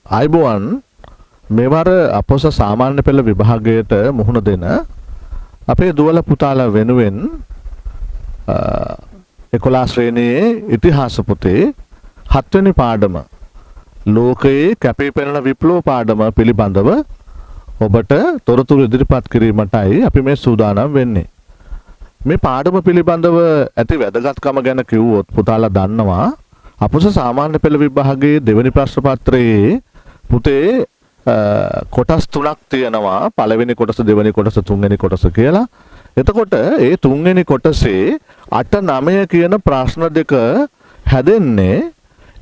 ආයිබෝවන් මේවර අපොස සාමාන්‍ය පෙළ විභාගයට මුහුණ දෙන අපේ දුවල පුතාලා වෙනුවෙන් 11 ශ්‍රේණියේ ඉතිහාස පොතේ 7 වෙනි පාඩම ලෝකයේ කැපී පෙනෙන විප්ලව පාඩම පිළිබඳව ඔබට තොරතුරු ඉදිරිපත් කිරීමටයි අපි මේ සූදානම් වෙන්නේ. මේ පාඩම පිළිබඳව ඇති වැදගත්කම ගැන කිව්වොත් පුතාලා දන්නවා අපොස සාමාන්‍ය පෙළ විභාගයේ දෙවෙනි ප්‍රශ්න පත්‍රයේ පුතේ කොටස් තුනක් තියෙනවා. පළවෙනි කොටස, දෙවෙනි කොටස, තුන්වෙනි කොටස කියලා. එතකොට ඒ තුන්වෙනි කොටසේ 8 9 කියන ප්‍රශ්න දෙක හැදෙන්නේ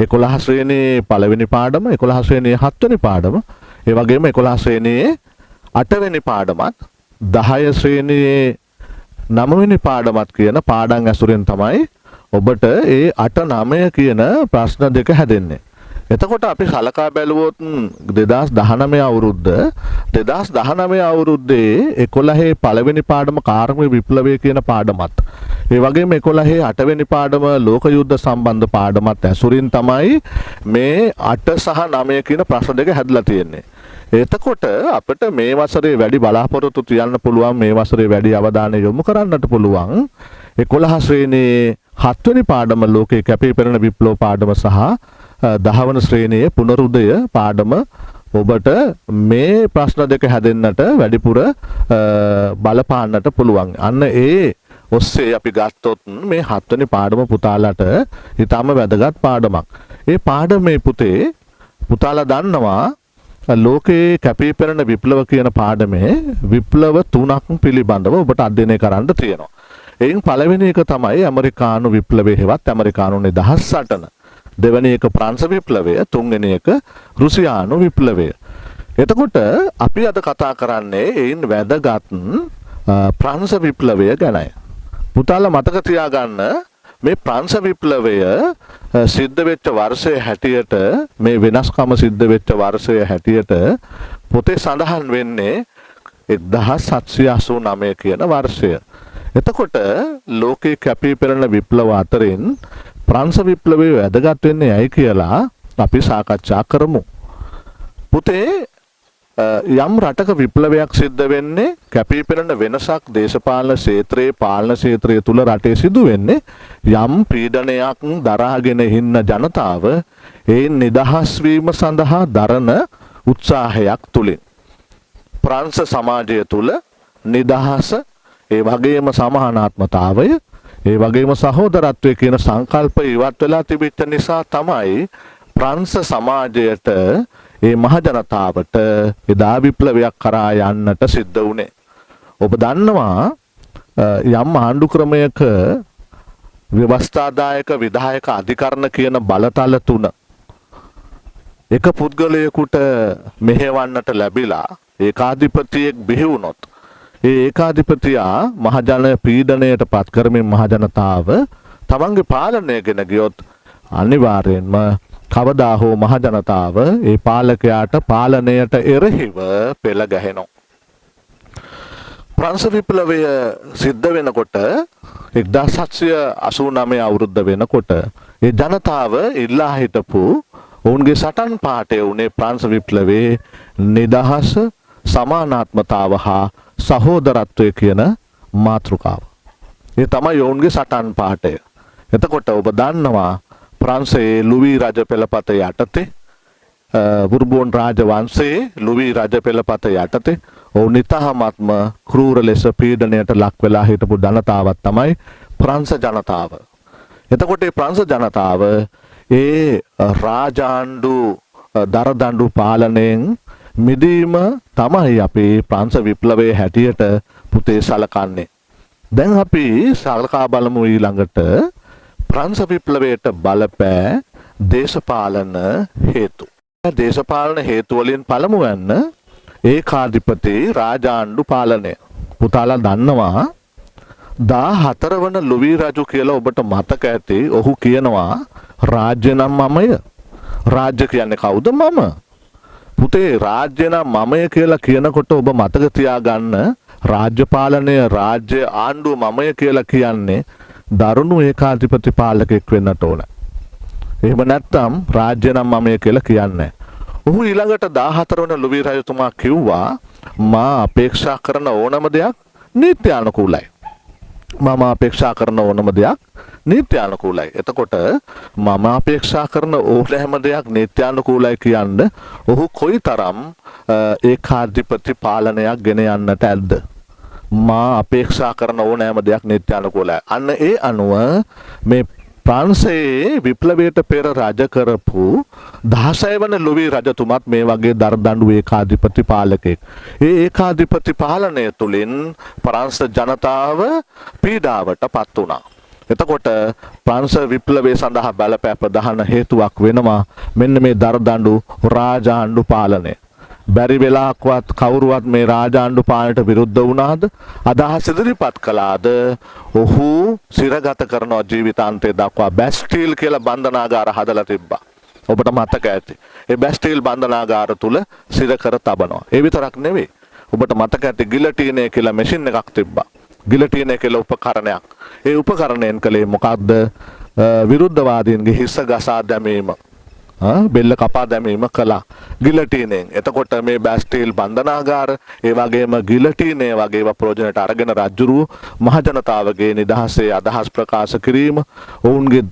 11 ශ්‍රේණියේ පළවෙනි පාඩම, 11 ශ්‍රේණියේ 7 වෙනි පාඩම, ඒ වගේම 11 ශ්‍රේණියේ 8 වෙනි පාඩමත්, 10 ශ්‍රේණියේ 9 වෙනි පාඩමත් කියන පාඩම් ඇසුරෙන් තමයි ඔබට ඒ 8 9 කියන ප්‍රශ්න දෙක හැදෙන්නේ. එතකොට අපි සලකා බැලුවොත් 2019 අවුරුද්දේ 11 පළවෙනි පාඩම කාර්මික විප්ලවය කියන පාඩමත්, ඒ වගේම 11 8 වෙනි පාඩම ලෝක යුද්ධ සම්බන්ධ පාඩමත් ඇසුරින් තමයි මේ 8 සහ 9 කියන ප්‍රශ්න දෙක හැදලා තියෙන්නේ. එතකොට අපිට මේ වසරේ වැඩි බලාපොරොත්තු තියන්න පුළුවන්, මේ වසරේ වැඩි අවධානය යොමු කරන්නට පුළුවන් 11 ශ්‍රේණියේ 7 වෙනි පාඩම ලෝකයේ කැපී පෙනෙන විප්ලව පාඩම සහ 10 වන ශ්‍රේණියේ පුනරුදය පාඩම ඔබට මේ ප්‍රශ්න දෙක හැදෙන්නට වැඩිපුර බලපාන්නට පුළුවන්. අන්න ඒ ඔස්සේ අපි ගත්තොත් මේ 7 වෙනි පාඩම පුතාලට ඊටම වැදගත් පාඩමක්. ඒ පාඩමේ පුතාලා දන්නවා ලෝකයේ කැපී පෙනෙන විප්ලව කියන පාඩමේ විප්ලව 3ක් පිළිබඳව ඔබට අධ්‍යයනය කරන්න තියෙනවා. එයින් පළවෙනි එක තමයි ඇමරිකානු විප්ලවය හෙවත් ඇමරිකානු නිදහස් සටන. දෙවෙනි එක ප්‍රංශ විප්ලවය, තුන්වෙනි එක රුසියානු විප්ලවය. එතකොට අපි අද කතා කරන්නේ එයින් වැදගත් ප්‍රංශ විප්ලවය ගැනයි. පුතාලා මතක තියාගන්න මේ ප්‍රංශ විප්ලවය සිද්ධ වෙච්ච වර්ෂයේ හැටියට, මේ වෙනස්කම සිද්ධ වෙච්ච වර්ෂයේ හැටියට පොතේ සඳහන් වෙන්නේ 1789 කියන වර්ෂය. එතකොට ලෝකේ කැපී පෙනෙන විප්ලව අතරින් ප්‍රංශ විප්ලවය වැදගත් වෙන්නේ ඇයි කියලා අපි සාකච්ඡා කරමු. පුතේ යම් රටක විප්ලවයක් සිද්ධ වෙන්නේ කැපී පෙනෙන වෙනසක් දේශපාලන ක්ෂේත්‍රයේ, පාලන ක්ෂේත්‍රයේ තුල රටේ සිදු වෙන්නේ යම් පීඩනයක් දරාගෙන ඉන්න ජනතාව ඒ නිදහස් වීම සඳහා දරන උත්සාහයක් තුලින්. ප්‍රංශ සමාජය තුල නිදහස, ඒ වගේම සමානාත්මතාවය, ඒ වගේම සහෝදරත්වය කියන සංකල්ප ඉවත් වෙලා තිබෙච්ච නිසා තමයි ප්‍රංශ සමාජයට, ඒ මහ ජනතාවට එදා විප්ලවයක් කරා යන්නට සිද්ධ වුණේ. ඔබ දන්නවා යම් ආණ්ඩු ක්‍රමයක ව්‍යවස්ථාදායක, විධායක, අධිකරණ කියන බලතල තුන එක පුද්ගලයෙකුට මෙහෙවන්නට ලැබිලා ඒකාධිපතියෙක් බිහි වුණොත්, ඒ ඒකාධිපතියා මහජන පීඩනයට පත් කරමින් මහජනතාව තමන්ගේ පාලනය ගෙන ගියොත් අනිවාර්යෙන්ම කවදා හෝ මහජනතාව ඒ පාලකයාට පාලනයට එරෙහිව පෙළ ගැහෙනවා. ප්‍රංශ විප්ලවය සිද්ධ වෙනකොට 1789 අවුරුද්ද වෙනකොට ඒ ජනතාව ඉල්ලා හිටපු ඔවුන්ගේ සටන් පාඨය උනේ ප්‍රංශ විප්ලවයේ නිදහස, සමානාත්මතාව හා සහෝදරත්වය කියන මාතෘකාව. ඒ තමයි ඔවුන්ගේ සටන් පාඨය. එතකොට ඔබ දන්නවා ප්‍රංශයේ ලුවී රජ පෙළපත යටතේ, බුර්බෝන් රාජ වංශයේ ලුවී රජ පෙළපත යටතේ ඔවුන් ඉතාමත්ම ක්‍රූර ලෙස පීඩනයට ලක් වෙලා හිටපු ජනතාවක් තමයි ප්‍රංශ ජනතාව. එතකොට මේ ප්‍රංශ ජනතාව ඒ රාජාණ්ඩු දරදඬු පාලනයෙන් මිදීම තමයි අපේ ප්‍රංශ විප්ලවයේ හැටියට පුතේ සලකන්නේ. දැන් අපි සලකා බලමු ඊළඟට ප්‍රංශ විප්ලවයට බලපෑ දේශපාලන හේතු. දේශපාලන හේතු වලින් පළමුවන්න ඒකාධිපති රාජාණ්ඩු පාලනය. පුතාලා දන්නවා 14 වන ලුවී රජු කියලා ඔබට මතක ඇති. ඔහු කියනවා රාජ්‍ය නම් මමය. රාජ්‍ය කියන්නේ කවුද? මම. පුතේ රාජ්‍ය නම් මමය කියලා කියනකොට ඔබ මතක තියාගන්න රාජ්‍ය පාලනය, රාජ්‍ය ආණ්ඩුව මමය කියලා කියන්නේ දරුණු ඒකාධිපති පාලකෙක් වෙන්නට ඕන. එහෙම නැත්නම් රාජ්‍ය නම් මමය කියලා කියන්නේ. ඔහු ඊළඟට 14 වන ලුවී රජතුමා කිව්වා මා අපේක්ෂා කරන ඕනම දෙයක් නීත්‍යානුකූලයි. මම අපේක්ෂා කරන ඕනම දෙයක් නීත්‍යානුකූලයි. එතකොට මම අපේක්ෂා කරන ඕනෑම දෙයක් නීත්‍යානුකූලයි කියන්නේ ඔහු කොයිතරම් ඒකාධිපති පාලනයක් ගෙන යන්නට ඇද්ද? මා අපේක්ෂා කරන ඕනෑම දෙයක් නීත්‍යානුකූලයි. අන්න ඒ අනුව මේ ප්‍රංශයේ විප්ලවයට පෙර රජ කරපු 16 වන ලුවී රජතුමත් මේ වගේ දරදඬු ඒකාධිපති පාලකෙක්. ඒ ඒකාධිපති පාලනය තුලින් ප්‍රංශ ජනතාව පීඩාවට පත් වුණා. එතකොට ප්‍රංශ විප්ලවය සඳහා බලපෑ ප්‍රධාන හේතුවක් වෙනවා මෙන්න මේ දරදඬු රාජාණ්ඩු පාලනය. බැරි වෙලාවකවත් කවුරුවත් මේ රාජාණ්ඩු පාලනයට විරුද්ධ වුණාද? අදහස් ඉදිරිපත් කළාද? ඔහු සිරගත කරන ජීවිතාන්තය දක්වා බැස්ටිල් කියලා බන්ධනාගාර හදලා තිබ්බා. ඔබට මතක ඇති. ඒ බැස්ටිල් බන්ධනාගාර තුල සිර කර තබනවා. ඒ විතරක් නෙවෙයි. ඔබට මතක ඇති ගිලටීනය කියලා මැෂින් එකක් තිබ්බා. ගිලටීනය කියලා උපකරණයක්. ඒ උපකරණයෙන් කලේ මොකක්ද? විරුද්ධවාදීන්ගේ හිස ගසා දැමීම. බෙල්ල කපා දැමීම කළා ගිලටීනෙන්. එතකොට මේ බැස්ටිල් බන්ධනාගාර ඒ වගේම ගිලටීනය වගේ ප්‍රයෝජනට අරගෙන රජුරු මහජනතාවගේ නිදහසේ අදහස් ප්‍රකාශ කිරීම, ඔවුන්ගේ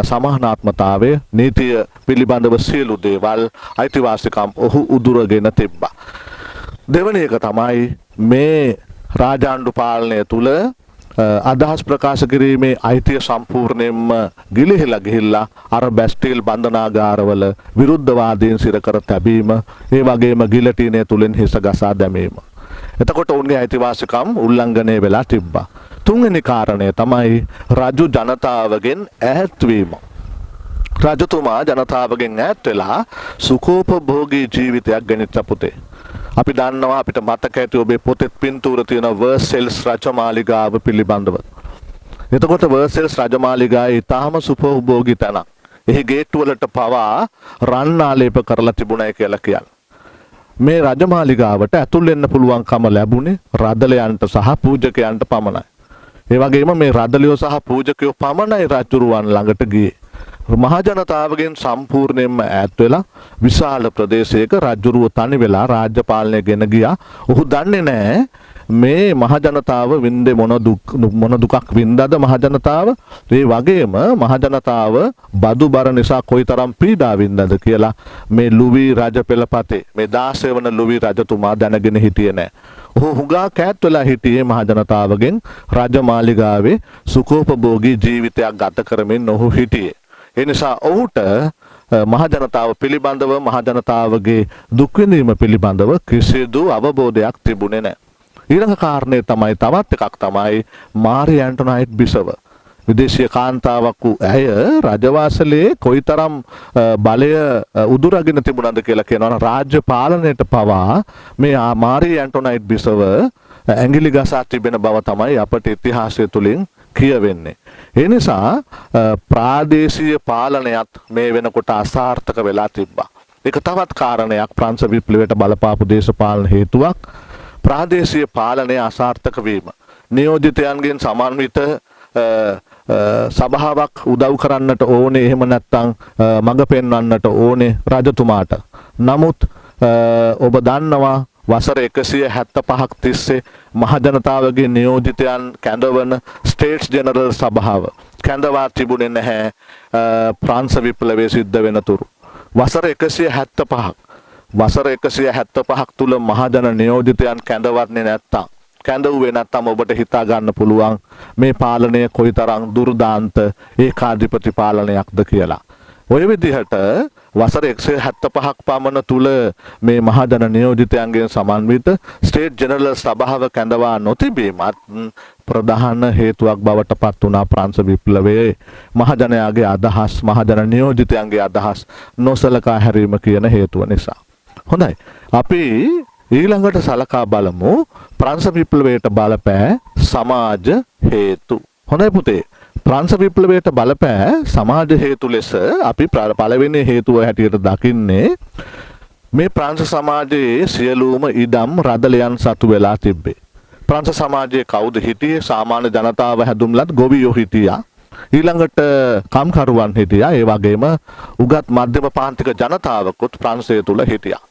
සමානාත්මතාවය, නීතිය පිළිබඳව සියලු දේවල් අයිතිවාසිකම් ඔහු උදුරගෙන තිබ්බා. දෙවැනි එක තමයි මේ රාජාණ්ඩු පාලනය තුල අදහස් ප්‍රකාශ කිරීමේ අයිතිය සම්පූර්ණයෙන්ම ගිලිහිලා ගිහිල්ලා අර බැස්ටිල් බන්ධනාගාරවල විරුද්ධවාදීන් සිර කර තැබීම, ඒ වගේම ගිලටීනය තුලින් හිස ගසා දැමීම. එතකොට ඔවුන්ගේ අයිතිවාසිකම් උල්ලංඝනය වෙලා තිබ්බා. තුන්වෙනි කාරණය තමයි රජු ජනතාවගෙන් ඈත් වීම. රජතුමා ජනතාවගෙන් ඈත් වෙලා සුඛෝපභෝගී ජීවිතයක් ගෙනිච්ච පුතේ. අපි දන්නවා, අපිට මතක ඇති ඔබේ පොතේ පින්තූර තියෙන වර්සෙල්ස් රජමාලිගාව පිළිබඳව. එතකොට වර්සෙල්ස් රජමාලිගාවේ ඊටාම සුඛෝපභෝගී තැනක්. එහි ගේට්ටු වලට පවා රන් ආලේප කරලා තිබුණයි කියලා කියන්නේ. මේ රජමාලිගාවට ඇතුල් වෙන්න පුළුවන්කම ලැබුණේ රදලයන්ට සහ පූජකයන්ට පමණයි. ඒ වගේම මේ රදලියෝ සහ පූජකයෝ පමණයි රජුරුවන් ළඟට ගියේ. මහජනතාවගෙන් සම්පූර්ණයෙන්ම ඈත් වෙලා විශාල ප්‍රදේශයක රජුරුව තනි වෙලා රාජ්‍ය පාලනය ගෙන ගියා. ඔහු දන්නේ නැහැ මේ මහජනතාව වින්දේ මොන දුකක් වින්දාද මහජනතාව. ඒ වගේම මහජනතාව බදු බර නිසා කොයිතරම් පීඩා වින්දාද කියලා මේ ලුවී රජ පෙළපතේ මේ 16 වන ලුවී රජතුමා දැනගෙන හිටියේ නැහැ. ඔහු හුඟා කෑත් වෙලා හිටියේ මහජනතාවගෙන් රජමාලිගාවේ සුඛෝපභෝගී ජීවිතයක් ගත කරමින් ඔහු හිටියේ. ඒ නිසා ඔහුට මහජනතාව පිළිබඳව, මහජනතාවගේ දුක් විඳීම පිළිබඳව කිසිදු අවබෝධයක් තිබුණේ නැහැ. ඊළඟ කාරණේ තමයි තවත් එකක් තමයි මාරි ඇන්ටොනයිට් බිසව. විදේශීය කාන්තාවක් වූ ඇය රජවාසලේ කොයිතරම් බලය උදුරගෙන තිබුණාද කියලා කියනවා. රාජ්‍ය පාලනයට පවා මේ මාරි ඇන්ටොනයිට් බිසව ඇඟිලි ගසා තිබෙන බව තමයි අපට ඉතිහාසය තුලින් කියවෙන්නේ. ඒ නිසා ප්‍රාදේශීය පාලනයත් මේ වෙනකොට අසාර්ථක වෙලා තිබ්බා. ඒක තවත් කාරණයක් ප්‍රංශ විප්ලවයට බලපාපු දේශපාලන හේතුවක්. ප්‍රාදේශීය පාලනය අසාර්ථක වීම. නියෝජිතයන්ගෙන් සමන්විත සභාවක් උදව් කරන්නට ඕනේ, එහෙම නැත්නම් මඟ පෙන්වන්නට ඕනේ රජතුමාට. නමුත් ඔබ දන්නවා වසර 175ක් තිස්සේ මහජනතාවගේ නියෝජිතයන් කැඳවන ස්ටේට්ස් ජෙනරල් සභාව කැඳවා තිබුණේ නැහැ ප්‍රංශ විප්ලවයේ සිද්ධ වෙන තුරු. වසර 175ක් තුල මහජන නියෝජිතයන් කැඳවන්නේ නැත්තම්, කැඳවුවේ නැත්තම් ඔබට හිතා ගන්න පුළුවන් මේ පාලනය කොයිතරම් දුර්දාන්ත ඒකාධිපති පාලනයක්ද කියලා. ඔය විදිහට වසර 175ක් පමණ තුල මේ මහජන නියෝජිතයන්ගෙන් සමන්විත ස්ටේට් ජෙනරල් සභාව කැඳවා නොතිබීමත් ප්‍රධාන හේතුවක් බවට පත් වුණා ප්‍රංශ විප්ලවයේ. මහජනයාගේ අදහස්, මහජන නියෝජිතයන්ගේ අදහස් නොසලකා හැරීම කියන හේතුව නිසා. හොඳයි, අපි ඊළඟට සලකා බලමු ප්‍රංශ විප්ලවයට බලපෑ සමාජ හේතු. හොඳයි පුතේ, ප්‍රංශ විප්ලවයට බලපෑ සමාජ හේතු ලෙස අපි පළවෙනි හේතුව හැටියට දකින්නේ මේ ප්‍රංශ සමාජයේ සියලුම ඉඩම් රදලයන් සතු වෙලා තිබ්බේ. ප්‍රංශ සමාජයේ කවුද හිටියේ? සාමාන්‍ය ජනතාව හැදුම්ලත් ගොවියෝ හිටියා. ඊළඟට කම්කරුවන් හිටියා. ඒ වගේම උගත් මධ්‍යම පාන්තික ජනතාවකුත් ප්‍රංශය තුල හිටියා.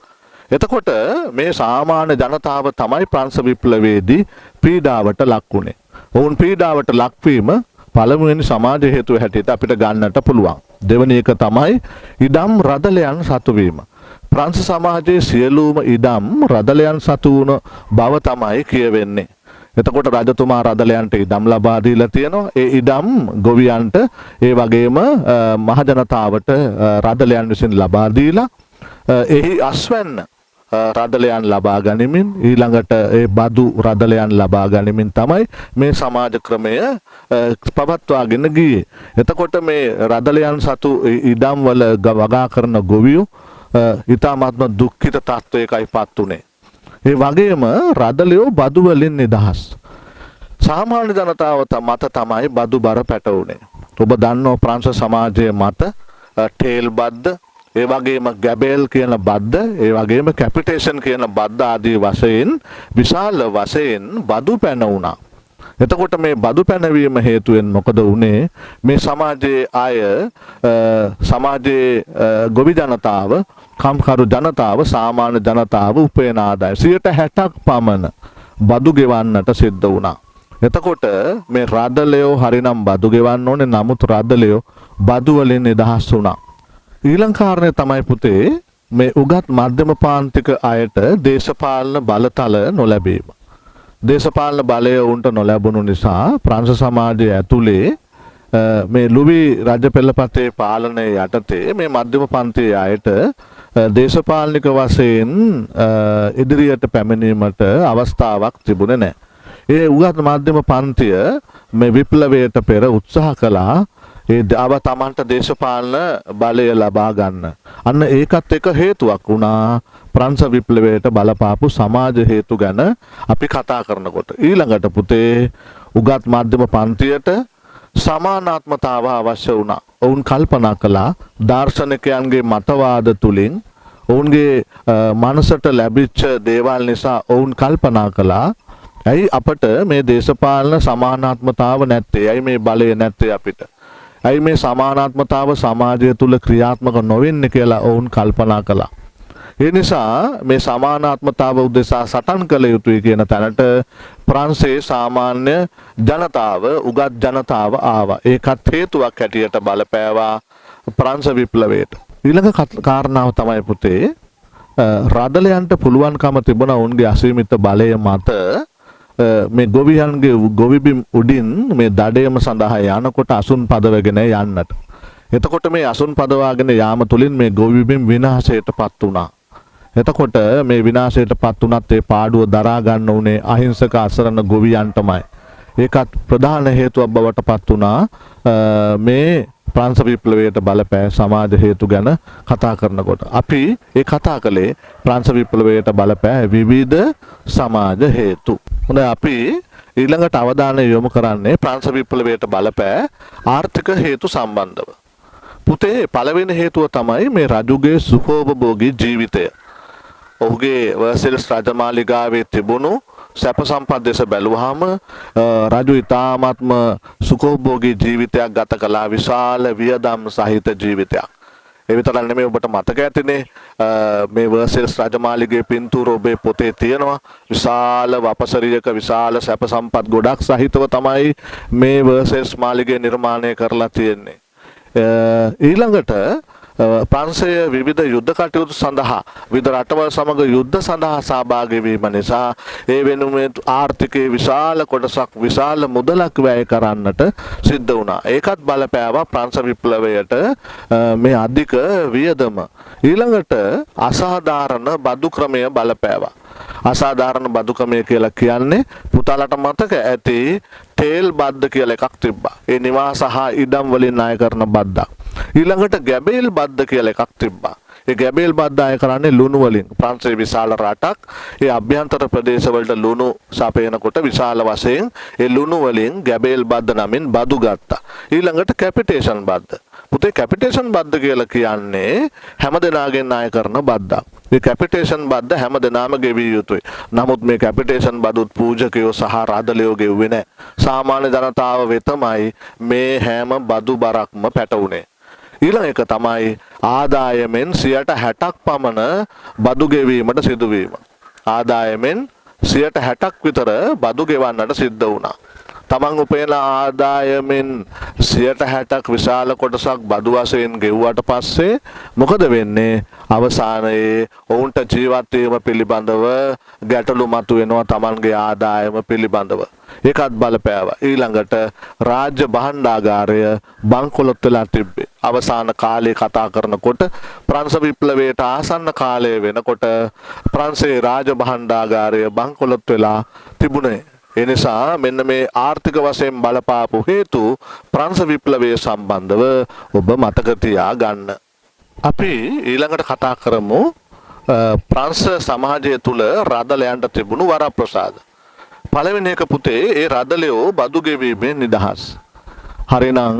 එතකොට මේ සාමාන්‍ය ජනතාව තමයි ප්‍රංශ විප්ලවයේදී පීඩාවට ලක් වුණේ. ඔවුන් පීඩාවට ලක්වීම පළමුවෙනි සමාජ හේතුව හැටියට අපිට ගන්නට පුළුවන්. දෙවෙනි එක තමයි ඉඩම් රදලයන් සතු වීම. ප්‍රංශ සමාජයේ සියලුම ඉඩම් රදලයන් සතු වුණ බව තමයි කියවෙන්නේ. එතකොට රජතුමා රදලයන්ට ඉඩම් ලබා දීලා තියෙනවා. ඒ ඉඩම් ගොවියන්ට ඒ වගේම මහජනතාවට රදලයන් විසින් ලබා දීලා එහි අස්වැන්න රදලයන් ලබා ගනිමින් ඊළඟට ඒ බදු රදලයන් ලබා ගනිමින් තමයි මේ සමාජ ක්‍රමය පවත්වාගෙන ගියේ. එතකොට මේ රදලයන් සතු ඉඩම් වල වගා කරන ගොවියෝ ඊටාත්ම දුක්ඛිත තත්වයකයි පත් උනේ. ඒ වගේම රදලියෝ බදු වලින් නිදහස්. සාමාන්‍ය ජනතාව මත තමයි බදු බර පැටවුනේ. ඔබ දන්නෝ ප්‍රංශ සමාජයේ මත ටේල් බද්ද, ඒ වගේම ගැබේල් කියන බද්ද, ඒ වගේම කැපිටේෂන් කියන බද්ද ආදී වශයෙන් විශාල වශයෙන් බදු පැන වුණා. එතකොට මේ බදු පැනවීම හේතුවෙන් මොකද වුනේ? මේ සමාජයේ අය සමාජයේ ගොවි ජනතාව, කම්කරු ජනතාව, සාමාන්‍ය ජනතාව උපයන ආදාය 60% පමණ බදු ගෙවන්නට සිද්ධ වුණා. එතකොට මේ රදලයෝ හරිනම් බදු ගෙවන්න ඕනේ, නමුත් රදලයෝ බදු වලින් නිදහස් වුණා. ඊළඟ කාරණය තමයි පුතේ මේ උගත් මධ්‍යම පාන්තික අයට දේශපාලන බලතල නොලැබීම. දේශපාලන බලය උන්ට නොලැබුණු නිසා ප්‍රංශ සමාජය ඇතුලේ මේ ලුවි රජ පෙළපතේ පාලනය යටතේ මේ මධ්‍යම පන්තියේ අයට දේශපාලනික වශයෙන් ඉදිරියට පැමිණීමට අවස්ථාවක් තිබුණේ නැහැ. ඒ උගත් මධ්‍යම පන්තිය මේ විප්ලවයට පෙර උත්සාහ කළා ඒ තමන්ට දේශපාලන බලය ලබා ගන්න. අන්න ඒකත් එක හේතුවක් වුණා ප්‍රංශ විප්ලවයට බලපාපු සමාජ හේතු ගැන අපි කතා කරනකොට. ඊළඟට පුතේ උගත් මධ්‍යම පන්තියට සමානාත්මතාව අවශ්‍ය වුණා. ඔවුන් කල්පනා කළා දාර්ශනිකයන්ගේ මතවාද තුලින් ඔවුන්ගේ මනසට ලැබිච්ච දේවල් නිසා ඔවුන් කල්පනා කළා ඇයි අපට මේ දේශපාලන සමානාත්මතාව නැත්තේ? ඇයි මේ බලය නැත්තේ අපිට? ඇයි මේ සමානාත්මතාව සමාජය තුල ක්‍රියාත්මක නොවෙන්නේ කියලා ඔවුන් කල්පනා කළා. ඒ නිසා මේ සමානාත්මතාව උදෙසා සටන් කළ යුතුයි කියන තැනට ප්‍රංශයේ සාමාන්‍ය ජනතාව, උගත් ජනතාව ආවා. ඒකත් හේතුවක් හැටියට බලපෑවා ප්‍රංශ විප්ලවයට. ඊළඟ කාරණාව තමයි පුතේ රදලයන්ට පුළුවන්කම තිබුණා ඔවුන්ගේ අසීමිත බලය මත මේ ගොවියන්ගේ ගොවිබිම් උඩින් මේ දඩයම සඳහා යනකොට අසුන් පදවගෙන යන්නට. එතකොට මේ අසුන් පදවාගෙන යාම තුලින් මේ ගොවිබිම් විනාශයටපත් වුණා. එතකොට මේ විනාශයටපත් වුණත් ඒ පාඩුව දරා ගන්න උනේ අහිංසක අසරණ ගොවියන්ටමයි. ඒකත් ප්‍රධාන හේතුවක් බවට පත් වුණා මේ ප්‍රංශ විප්ලවයට බලපෑ සමාජ හේතු ගැන කතා කරනකොට. අපි ඒ කතා කළේ ප්‍රංශ විප්ලවයට බලපෑ විවිධ සමාජ හේතු. හොඳයි අපි ඊළඟට අවධානය යොමු කරන්නේ ප්‍රංශ විප්ලවයට බලපෑ ආර්ථික හේතු සම්බන්ධව. පුතේ පළවෙනි හේතුව තමයි මේ රජුගේ සුඛෝපභෝගී ජීවිතය. ඔහුගේ වර්සෙල්ස් රජමාලිගාවේ තිබුණු සැප සම්පත් දෙස බැලුවාම රජු ඉතාමත්ම සුඛෝපභෝගී ජීවිතයක් ගත කළා. විශාල වියදම් සහිත ජීවිතයක්. ඒ විතරක් නෙමෙයි ඔබට මතක ඇතිනේ මේ වර්සෙල්ස් රජමාලිගයේ පින්තූර ඔබේ පොතේ තියෙනවා. විශාල වපසරියක විශාල සැප සම්පත් ගොඩක් සහිතව තමයි මේ වර්සෙල්ස් මාලිගය නිර්මාණය කරලා තියෙන්නේ. ඊළඟට ප්‍රංශය විවිධ යුද්ධ කටයුතු සඳහා විවිධ රටවල් සමග යුද්ධ සඳහා සහභාගී වීම නිසා ඒ වෙනුවෙන් ආර්ථිකයේ විශාල කොටසක් විශාල මුදලක් වැය කරන්නට සිද්ධ වුණා. ඒකත් බලපෑවා ප්‍රංශ විප්ලවයට මේ අධික වියදම. ඊළඟට අසාධාරණ බදු ක්‍රමය බලපෑවා. අසාධාරණ බදු ක්‍රමය කියලා කියන්නේ පුතාලට මතක ඇති ටේල් බද්ද කියලා එකක් තිබ්බා. ඒ නිවාස හා ඉඩම් වලින් ණය කරන බද්දක්. ඊළඟට ගැබේල් බද්ද කියලා එකක් තිබ්බා. ඒ ගැබේල් බද්ද අය කරන්නේ ලුණු වලින්. ප්‍රංශයේ විශාල රටක් ඒ අභ්‍යන්තර ප්‍රදේශවලට ලුණු සපයනකොට විශාල වශයෙන් ඒ ලුණු වලින් ගැබේල් බද්ද නමින් බදු ගත්තා. ඊළඟට කැපිටේෂන් බද්ද. පුතේ කැපිටේෂන් බද්ද කියලා කියන්නේ හැමදෙනාගෙන් ණය කරන බද්දක්. මේ කැපිටේෂන් බද්ද හැම දෙනාම ගෙවිය යුතුයි. නමුත් මේ කැපිටේෂන් බදුත් පූජකයෝ සහ රාදලයෝ ගෙව්වේ නැහැ. සාමාන්‍ය ජනතාව වෙතමයි මේ හැම බදු බරක්ම පැටවුනේ. ඊළඟ එක තමයි ආදායමෙන් 60% පමණ බදු ගෙවීමට සිදුවීම. ආදායමෙන් 60% විතර බදු ගෙවන්නට සිද්ධ වුණා. තමන් උපයන ආදායමෙන් 60%ක් විශාල කොටසක් බදු වශයෙන් ගෙවුවට පස්සේ මොකද වෙන්නේ? අවසානයේ ඔවුන්ට ජීවත් වීම පිළිබඳව ගැටලු මතුවෙනවා තමන්ගේ ආදායම පිළිබඳව. ඒකත් බලපෑවා. ඊළඟට රාජ්‍ය භාණ්ඩාගාරය බංකොලොත් වෙලා තිබ්බේ. අවසාන කාලේ කතා කරනකොට ප්‍රංශ විප්ලවයට ආසන්න කාලය වෙනකොට ප්‍රංශේ රාජ්‍ය භාණ්ඩාගාරය බංකොලොත් වෙලා තිබුණේ. ඒ නිසා මෙන්න මේ ආර්ථික වශයෙන් බලපාපු හේතු ප්‍රංශ විප්ලවයේ සම්බන්ධව ඔබ මතක තියා ගන්න. අපි ඊළඟට කතා කරමු ප්‍රංශ සමාජය තුල රදලයන්ට තිබුණු වරප්‍රසාද. පළවෙනි එක පුතේ ඒ රදලයෝ බදු ගෙවීමෙන් නිදහස්. හරිනම්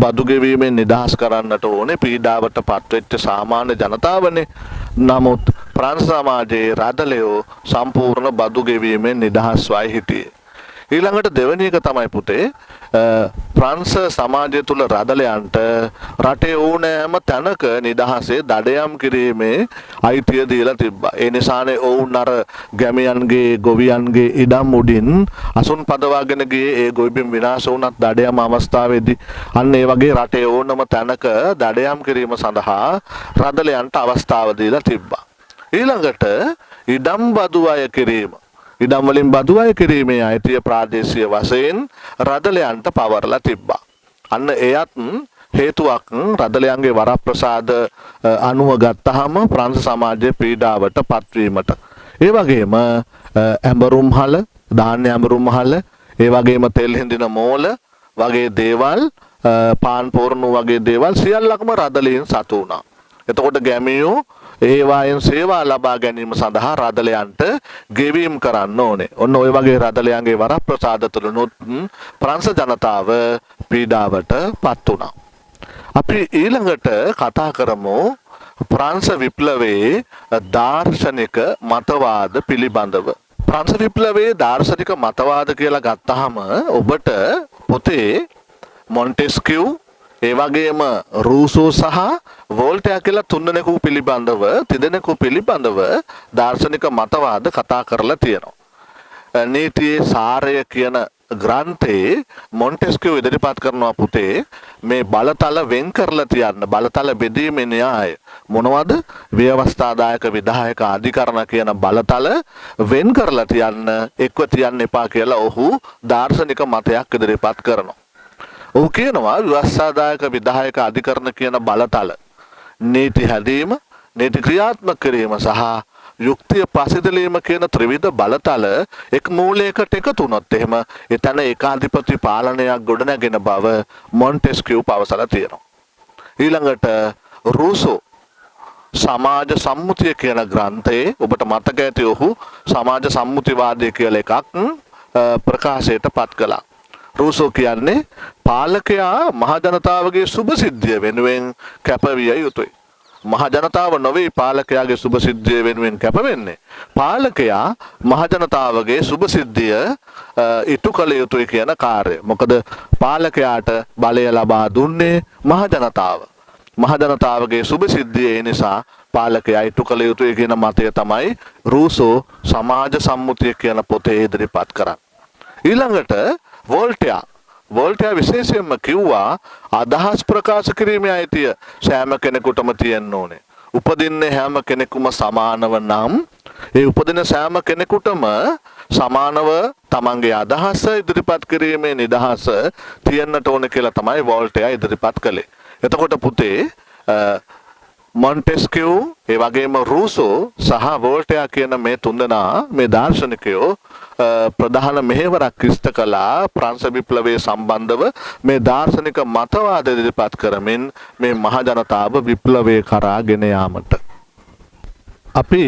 බදු ගෙවීමෙන් නිදහස් කරන්නට ඕනේ පීඩාවට පත්වෙච්ච සාමාන්‍ය ජනතාවනේ. නමුත් ප්‍රංශ සමාජයේ රදලයෝ සම්පූර්ණ බදු ගෙවීමෙන් නිදහස්වයි හිටියේ. ඊළඟට දෙවෙනි එක තමයි පුතේ ප්‍රංශ සමාජය තුල රදලයන්ට රටේ ඕනෑම තැනක නිදහසේ දඩයම් කිරීමේ අයිතිය දීලා තිබ්බා. ඒ නිසානේ ඔවුන් අර ගැමියන්ගේ ගොවියන්ගේ ඉඩම් උඩින් අසුන් පදවාගෙන ගියේ. ඒ ගොවිබිම් විනාශ වුණත් දඩයම් අවස්ථාවේදී අන්න ඒ වගේ රටේ ඕනම තැනක දඩයම් කිරීම සඳහා රදලයන්ට අවස්ථාව දීලා තිබ්බා. ඊළඟට ඉඩම් බදු අය කිරීම, ඉඩම් වලින් බදු අය කිරීමේ අයිතිය ප්‍රාදේශීය වශයෙන් රදලයන්ට පවරලා තිබ්බා. අන්න එයත් හේතුවක් රදලයන්ගේ වරප්‍රසාද අනුව ගත්තාම ප්‍රංශ සමාජයේ පීඩාවට පත්වීමට. ඒ වගේම ඇඹරුම් හල, ධාන්‍ය ඇඹරුම් හල, ඒ වගේම තෙල් හිඳින මෝල වගේ දේවල්, පාන් පොරණු වගේ දේවල් සියල්ලක්ම රදලයන් සතු වුණා. එතකොට ගැමියෝ ඒවායෙන් සේවා ලබා ගැනීම සඳහා රදලයන්ට ගෙවීම් කරන්න ඕනේ. ඔන්න ඔය වගේ රදලයන්ගේ වරප්‍රසාද තුලනොත් ප්‍රංශ ජනතාව පීඩාවට පත් වුණා. අපි ඊළඟට කතා කරමු ප්‍රංශ විප්ලවයේ දාර්ශනික මතවාද පිළිබඳව. ප්‍රංශ විප්ලවයේ දාර්ශනික මතවාද කියලා ගත්තාම ඔබට පොතේ මොන්ටෙස්කියු, ඒ වගේම රූසෝ සහ වෝල්ටයා කියලා තුන්දෙනෙකු පිළිබඳව දාර්ශනික මතවාද කතා කරලා තියෙනවා. නීතියේ සාරය කියන ග්‍රන්ථයේ මොන්ටෙස්කියු ඉදිරිපත් කරනවා පුතේ මේ බලතල වෙන් කරලා තියන්න, බලතල බෙදීමේ න්‍යාය මොනවද? ව්‍යවස්ථාදායක විධායක අධිකරණ කියන බලතල වෙන් කරලා තියන්න, එක්ව තියන්න එපා කියලා ඔහු දාර්ශනික මතයක් ඉදිරිපත් කරනවා. ඔහු කියනවා ව්‍යවස්ථාදායක විධායක අධිකරණ කියන බලතල නීති හැදීම, නීති ක්‍රියාත්මක කිරීම සහ යුක්තිය පසෙදලීම කියන ත්‍රිවිධ බලතල එක් මූලයකට එකතු වුණොත් එහෙම එතන ඒකාධිපති පාලනයක් ගොඩනැගෙන බව මොන්ටෙස්කියු පවසලා තියෙනවා. ඊළඟට රූසෝ සමාජ සම්මුතිය කියන ග්‍රන්ථයේ ඔබට මතක ඇති ඔහු සමාජ සම්මුතිවාදය කියලා එකක් ප්‍රකාශයට පත් කළා. රූසෝ කියන්නේ පාලකයා මහජනතාවගේ සුභසිද්ධිය වෙනුවෙන් කැපවිය යුතුයි. මහජනතාව නොවේ පාලකයාගේ සුභසිද්ධිය වෙනුවෙන් කැප වෙන්නේ. පාලකයා මහජනතාවගේ සුභසිද්ධිය ඉටු කළ යුතුයි කියන කාර්යය. මොකද පාලකයාට බලය ලබා දුන්නේ මහජනතාව. මහජනතාවගේ සුභසිද්ධිය ඒ නිසා පාලකයා ඉටු කළ යුතුයි කියන මතය තමයි රූසෝ සමාජ සම්මුතිය කියන පොතේ ඉදිරිපත් කරන්නේ. ඊළඟට වෝල්ටයා විශේෂයෙන්ම කිව්වා අදහස් ප්‍රකාශ කිරීමේ අයිතිය සෑම කෙනෙකුටම තියෙන්න ඕනේ. උපදින්නේ හැම කෙනෙකුම සමානව නම් ඒ උපදින සෑම කෙනෙකුටම සමානව තමන්ගේ අදහස ඉදිරිපත් කිරීමේ නිදහස තියෙන්නට ඕනේ කියලා තමයි වෝල්ටයා ඉදිරිපත් කළේ. එතකොට පුතේ මොන්ටෙස්කියු, ඒ වගේම රූසෝ සහ වෝල්ටයා කියන මේ තුන්දෙනා මේ දාර්ශනිකයෝ ප්‍රධාන මෙහෙවරක් ඉෂ්ට කළා ප්‍රංශ විප්ලවයේ සම්බන්ධව මේ දාර්ශනික මතවාද ඉදිරිපත් කරමින් මේ මහජනතාව විප්ලවයේ කරා ගෙන යාමට. අපි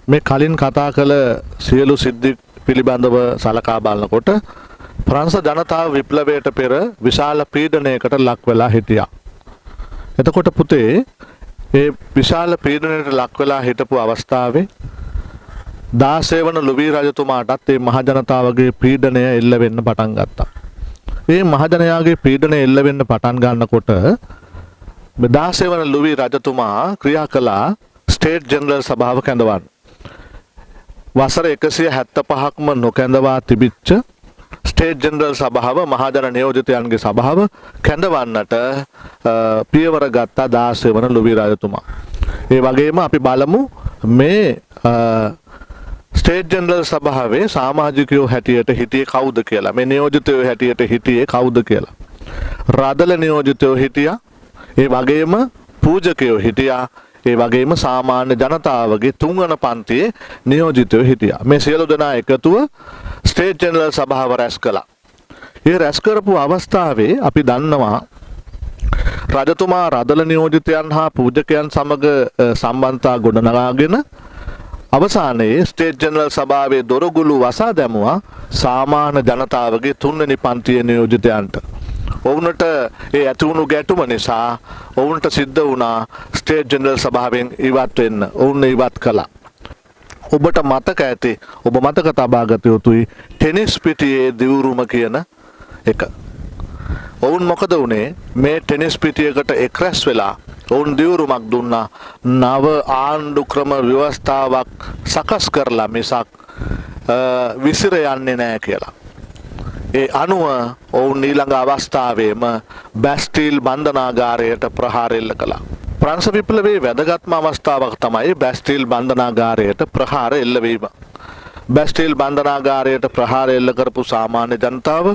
මේ කලින් කතා කළ සියලු සිද්ධි පිළිබඳව සලකා බලනකොට ප්‍රංශ ජනතාව විප්ලවයට පෙර විශාල පීඩනයකට ලක් වෙලා හිටියා. එතකොට පුතේ ඒ විශාල පීඩනයට ලක් වෙලා හිටපු අවස්ථාවේ 16 වන ලුවී රජතුමාටත් මේ මහජනතාවගේ පීඩනය එල්ල වෙන්න පටන් ගත්තා. මේ මහජනයාගේ පීඩනය එල්ල වෙන්න පටන් ගන්නකොට 16 වන ලුවී රජතුමා ක්‍රියා කළා ස්ටේට් ජෙනරල් සභාව කැඳවන්න. වසර 175ක්ම නොකැඳවා තිබිච්ච ස්ටේට් ජෙනරල් සභාව මහජන නියෝජිතයන්ගේ සභාව කැඳවන්නට පියවර ගත්තා 16 වන ලුවී රජතුමා. ඒ වගේම අපි බලමු මේ ස්ටේට් ජෙනරල් සභාවේ සමාජිකයෝ හැටියට හිටියේ කවුද කියලා. මේ නියෝජිතයෝ හැටියට හිටියේ කවුද කියලා. රදල නියෝජිතයෝ හිටියා. ඒ වගේම පූජකයෝ හිටියා. ඒ වගේම සාමාන්‍ය ජනතාවගේ තුන්වන පන්තියේ නියෝජිතයෝ හිටියා. මේ සියලු දෙනා එකතුව ස්ටේට් ජෙනරල් සභාව රැස් කළා. ඒ රැස් කරපු අවස්ථාවේ අපි දන්නවා රජතුමා රදල නියෝජිතයන් හා පූජකයන් සමග සම්බන්ධතා ගොඩනගාගෙන අවසානයේ ස්ටේට් ජෙනරල් සභාවේ දොරගුළු වසා දැමුවා සාමාන්‍ය ජනතාවගේ තුන්වෙනි පන්තියේ නියෝජිතයන්ට. ඔවුන්ට ඒ ඇතිවුණු ගැටුම නිසා ඔවුන්ට සිද්ධ වුණා ස්ටේට් ජෙනරල් සභාවෙන් ඉවත් වෙන්න. ඔවුන් ඉවත් කළා. ඔබට මතක ඇති, ඔබ මතක තබා ගත යුතුයි ටෙනිස් පිටියේ දිවුරුම කියන එක. ඔවුන් මොකද වුණේ? මේ ටෙනිස් පිටියකට එක්රැස් වෙලා ඔවුන් දිවුරුමක් දුන්නා නව ආණ්ඩු ක්‍රම ව්‍යවස්ථාවක් සකස් කරලා මිසක් විසිර යන්නේ නැහැ කියලා. ඒ අනුව ඔවුන් ඊළඟ අවස්ථාවේම බැස්ටිල් බන්ධනාගාරයට ප්‍රහාර එල්ල කළා. ප්‍රංශ විප්ලවයේ වැදගත්ම අවස්ථාවක් තමයි බැස්ටිල් බන්ධනාගාරයට ප්‍රහාර එල්ලවීම. බැස්ටිල් බන්ධනාගාරයට ප්‍රහාර එල්ල කරපු සාමාන්‍ය ජනතාව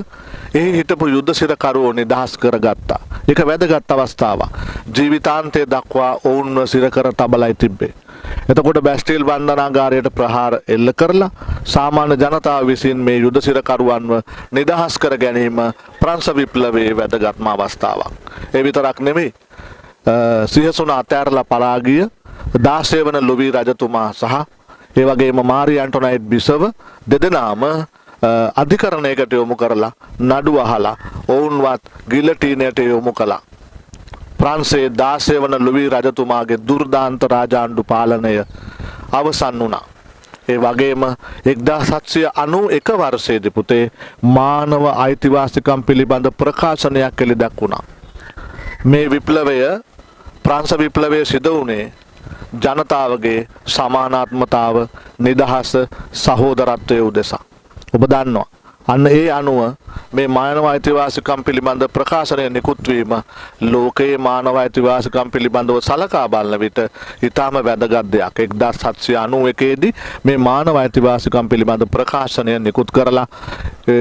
එහි හිටපු යුද්ධ සිරකරුවෝ නිදහස් කරගත්තා. ඒක වැදගත් අවස්ථාවක්. ජීවිතාන්තය දක්වා ඔවුන්ව සිරකර තබලයි තිබ්බේ. එතකොට බැස්ටිල් බන්ධනාගාරයට ප්‍රහාර එල්ල කරලා සාමාන්‍ය ජනතාව විසින් මේ යුද සිරකරුවන්ව නිදහස් කර ගැනීම ප්‍රංශ විප්ලවයේ වැදගත්ම අවස්ථාවක්. ඒ විතරක් නෙමෙයි. සිහසුන අතෑරලා පලා ගිය 16 වන ලුවී රජතුමා සහ ඒ වගේම මාරී ඇන්ටොනයිට් බිසව දෙදෙනාම අධිකරණයකට යොමු කරලා නඩු අහලා ඔවුන්වත් ගිලටීනයට යොමු කළා. ප්‍රංශයේ 16 වන ලුවී රජතුමාගේ දුර්දාන්ත රාජාණ්ඩු පාලනය අවසන් වුණා. ඒ වගේම 1791 වර්ෂයේදී පුතේ මානව අයිතිවාසිකම් පිළිබඳ ප්‍රකාශනයක් එළි දැක්වුණා. මේ විප්ලවය ප්‍රංශ විප්ලවයේ සිදු වුණේ ජනතාවගේ සමානාත්මතාව, නිදහස, සහෝදරත්වය උදෙසා. ඔබ දන්නවා. අන්න ඒ අනුව මේ මානව අයිතිවාසිකම් පිළිබඳ ප්‍රකාශනය නිකුත් වීම ලෝකයේ මානව අයිතිවාසිකම් පිළිබඳව සලකා බලන විට ඊටම වැදගත් දෙයක්. 1791 දී මේ මානව අයිතිවාසිකම් පිළිබඳ ප්‍රකාශනය නිකුත් කරලා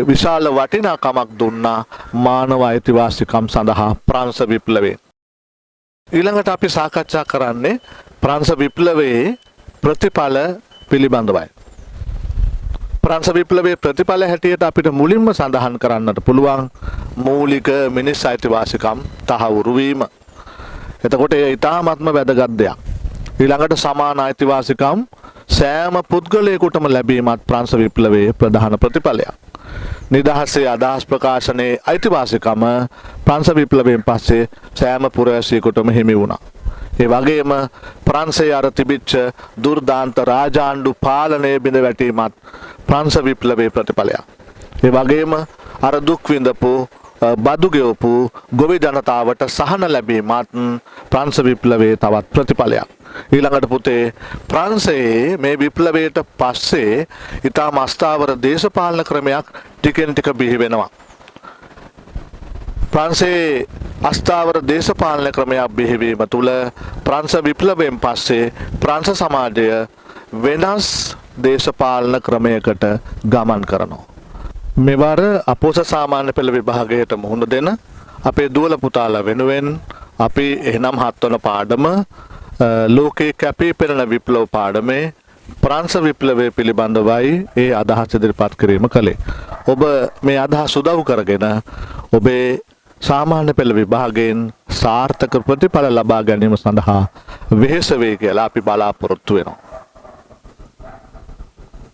විශාල වටිනාකමක් දුන්නා මානව අයිතිවාසිකම් සඳහා ප්‍රංශ විප්ලවයේ. ඊළඟට අපි සාකච්ඡා කරන්නේ ප්‍රංශ විප්ලවයේ ප්‍රතිඵල පිළිබඳවයි. ප්‍රංශ විප්ලවයේ ප්‍රතිඵල හැටියට අපිට මුලින්ම සඳහන් කරන්නට පුළුවන් මූලික මිනිස් අයිතිවාසිකම් තහවුරු වීම. එතකොට ඒ ඊටාත්ම වැදගත් දෙයක්. ඊළඟට සමාන අයිතිවාසිකම් සෑම පුද්ගලයෙකුටම ලැබීමත් ප්‍රංශ විප්ලවයේ ප්‍රධාන ප්‍රතිඵලයක්. නිදහසේ අදහස් ප්‍රකාශනයේ අයිතිවාසිකම ප්‍රංශ විප්ලවයෙන් පස්සේ සෑම පුරවැසියෙකුටම හිමි වුණා. ඒ වගේම ප්‍රංශයේ අර තිබිච්ච දුර්දාන්ත රාජාණ්ඩු පාලනයේ බිඳ වැටීමත් ප්‍රංශ විප්ලවයේ ප්‍රතිඵලයක්. ඒ වගේම අර දුක් විඳපු බදු ගෙවපු ගොවි ජනතාවට සහන ලැබීමත් ප්‍රංශ විප්ලවයේ තවත් ප්‍රතිඵලයක්. ඊළඟට පුතේ ප්‍රංශයේ මේ විප්ලවයට පස්සේ ඊටම අස්ථාවර දේශපාලන ක්‍රමයක් ටිකෙන් ටික බිහි වෙනවා. ප්‍රංශයේ අස්ථාවර දේශපාලන ක්‍රමයක් බිහිවීම තුළ ප්‍රංශ විප්ලවයෙන් පස්සේ ප්‍රංශ සමාජය වෙනස් දේශපාලන ක්‍රමයකට ගමන් කරනවා. මෙවර අපෝස සාමාන්‍ය පෙළ විභාගයට මුහුණ දෙන අපේ දුවල පුතාලා වෙනුවෙන් අපි එහෙනම් 7 වන පාඩම ලෝකේ කැපී පෙනෙන විප්ලව පාඩමේ ප්‍රංශ විප්ලවය පිළිබඳවයි ඒ අදහස් ඉදිරිපත් කිරීම කළේ. ඔබ මේ අදහස් උදව් කරගෙන ඔබේ සාමාන්‍ය පෙළ විභාගයෙන් සාර්ථක ප්‍රතිඵල ලබා ගැනීම සඳහා වෙහෙස වේ කියලා අපි බලාපොරොත්තු වෙනවා.